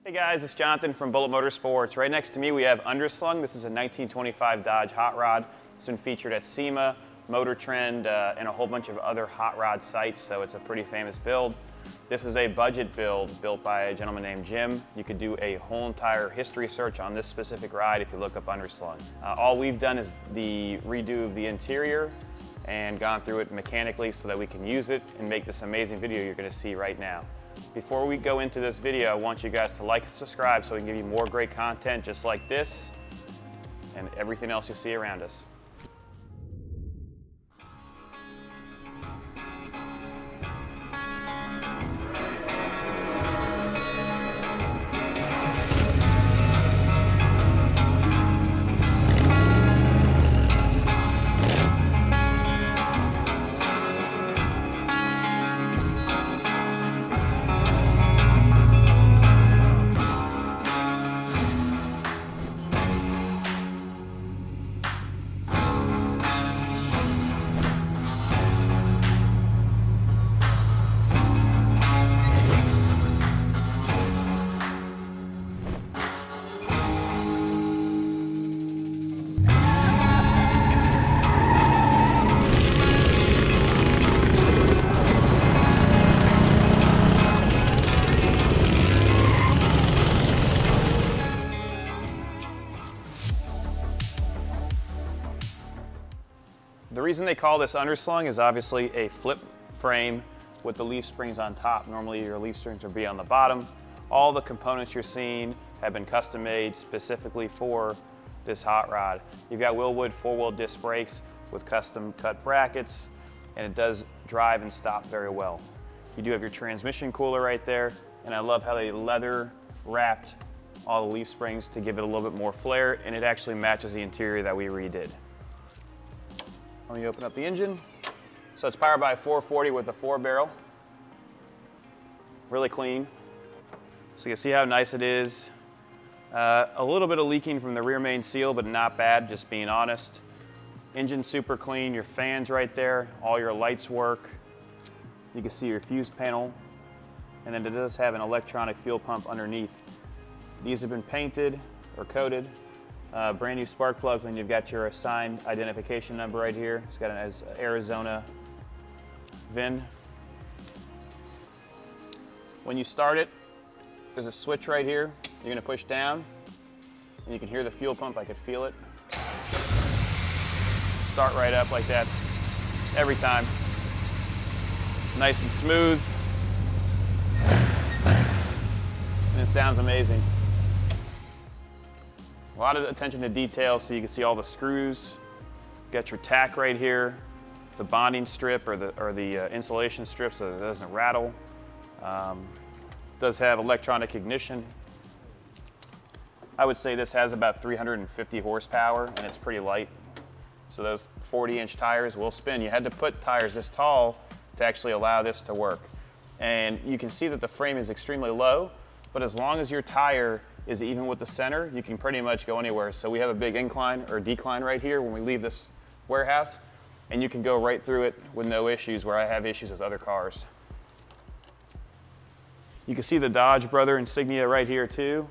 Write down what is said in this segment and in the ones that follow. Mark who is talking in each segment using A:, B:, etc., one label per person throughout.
A: Hey guys, it's Jonathan from Bullet Motorsports. Right next to me we have Underslung. This is a 1925 Dodge hot rod. It's been featured at SEMA, Motor Trend, and a whole bunch of other hot rod sites, so it's a pretty famous build. This is a budget build built by a gentleman named Jim. You could do a whole entire history search on this specific ride if you look up Underslung. All we've done is the redo of the interior and gone through it mechanically so that we can use it and make this amazing video you're going to see right now. Before we go into this video, I want you guys to like and subscribe so we can give you more great content just like this and everything else you see around us. The reason they call this Underslung is obviously a flip frame with the leaf springs on top. Normally your leaf springs would be on the bottom. All the components you're seeing have been custom made specifically for this hot rod. You've got Willwood 4-wheel disc brakes with custom cut brackets, and it does drive and stop very well. You do have your transmission cooler right there, and I love how they leather wrapped all the leaf springs to give it a little bit more flair, and it actually matches the interior that we redid. Let me open up the engine. So it's powered by a 440 with a 4-barrel. Really clean. So you can see how nice it is. A little bit of leaking from the rear main seal, but not bad, just being honest. Engine super clean, your fans right there, all your lights work. You can see your fuse panel. And then it does have an electronic fuel pump underneath. These have been painted or coated. Brand new spark plugs, and you've got your assigned identification number right here. It's got an Arizona VIN. When you start it, there's a switch right here. You're going to push down, and you can hear the fuel pump. I could feel it. Start right up like that every time. Nice and smooth, and it sounds amazing. A lot of attention to detail, so you can see all the screws. Got your tack right here, the bonding strip or the insulation strip so that it doesn't rattle. Does have electronic ignition. I would say this has about 350 horsepower and it's pretty light. So those 40-inch tires will spin. You had to put tires this tall to actually allow this to work. And you can see that the frame is extremely low, but as long as your tire is even with the center, you can pretty much go anywhere. So we have a big incline or decline right here when we leave this warehouse, and you can go right through it with no issues, where I have issues with other cars. You can see the Dodge Brother Insignia right here too.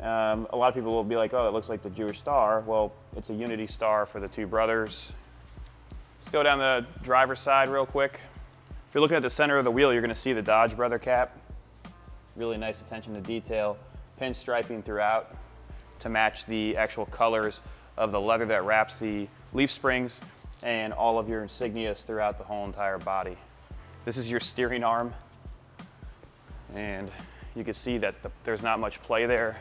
A: A lot of people will be like, oh, it looks like the Jewish star. Well, it's a unity star for the two brothers. Let's go down the driver's side real quick. If you're looking at the center of the wheel, you're gonna see the Dodge Brother cap. Really nice attention to detail. Pinstriping throughout to match the actual colors of the leather that wraps the leaf springs and all of your insignias throughout the whole entire body. This is your steering arm, and you can see that there's not much play there.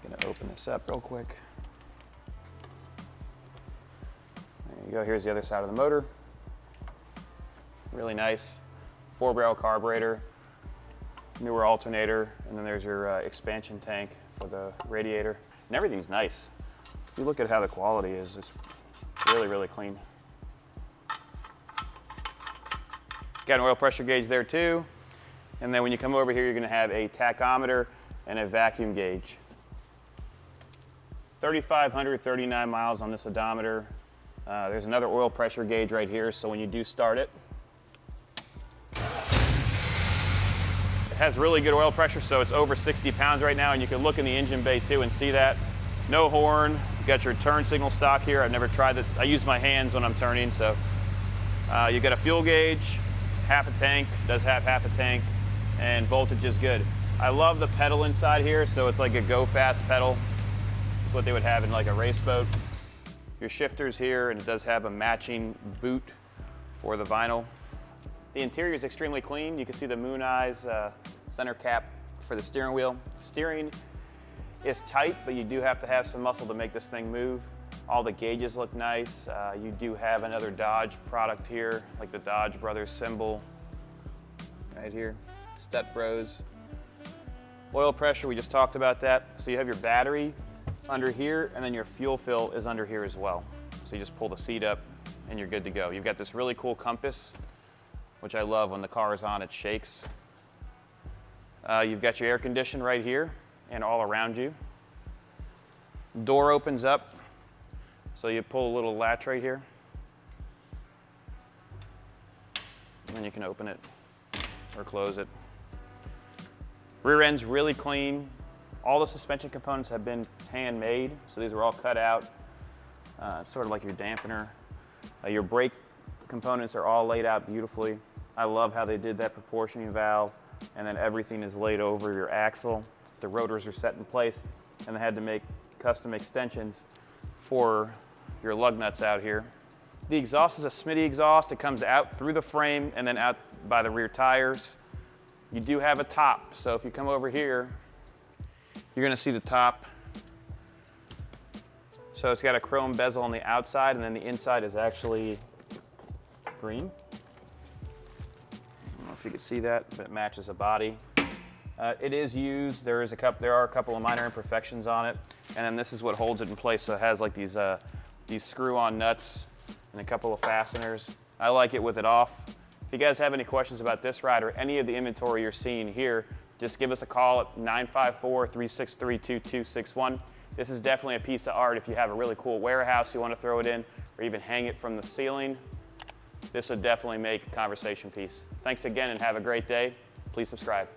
A: I'm gonna open this up real quick. There you go, here's the other side of the motor. Really nice 4-barrel carburetor. Newer alternator, and then there's your expansion tank for the radiator. And everything's nice. If you look at how the quality is, it's really, really clean. Got an oil pressure gauge there too. And then when you come over here, you're gonna have a tachometer and a vacuum gauge. 3,539 miles on this odometer. There's another oil pressure gauge right here, so when you do start it, has really good oil pressure, so it's over 60 pounds right now, and you can look in the engine bay too and see that. No horn. You got your turn signal stock here. I've never tried that. I use my hands when I'm turning, so. You got a fuel gauge, half a tank, does have half a tank, and voltage is good. I love the pedal inside here, so it's like a go fast pedal. It's what they would have in like a race boat. Your shifter's here, and it does have a matching boot for the vinyl. The interior is extremely clean. You can see the Moon Eyes center cap for the steering wheel. Steering is tight, but you do have to have some muscle to make this thing move. All the gauges look nice. You do have another Dodge product here, like the Dodge Brothers symbol right here. Step Bros. Oil pressure, we just talked about that. So you have your battery under here, and then your fuel fill is under here as well. So you just pull the seat up and you're good to go. You've got this really cool compass, which I love. When the car is on, it shakes. You've got your air condition right here and all around you. Door opens up, so you pull a little latch right here, and then you can open it or close it. Rear end's really clean. All the suspension components have been handmade, so these are all cut out. Sort of like your dampener. Your brake components are all laid out beautifully. I love how they did that proportioning valve, and then everything is laid over your axle. The rotors are set in place, and they had to make custom extensions for your lug nuts out here. The exhaust is a Smitty exhaust. It comes out through the frame and then out by the rear tires. You do have a top, so if you come over here, you're gonna see the top. So it's got a chrome bezel on the outside, and then the inside is actually green. I don't know if you can see that, but it matches the body. It is used. There are a couple of minor imperfections on it, and then this is what holds it in place. So it has like these screw-on nuts and a couple of fasteners. I like it with it off. If you guys have any questions about this ride or any of the inventory you're seeing here, just give us a call at 954-363-2261. This is definitely a piece of art. If you have a really cool warehouse you want to throw it in, or even hang it from the ceiling, this would definitely make a conversation piece. Thanks again and have a great day. Please subscribe.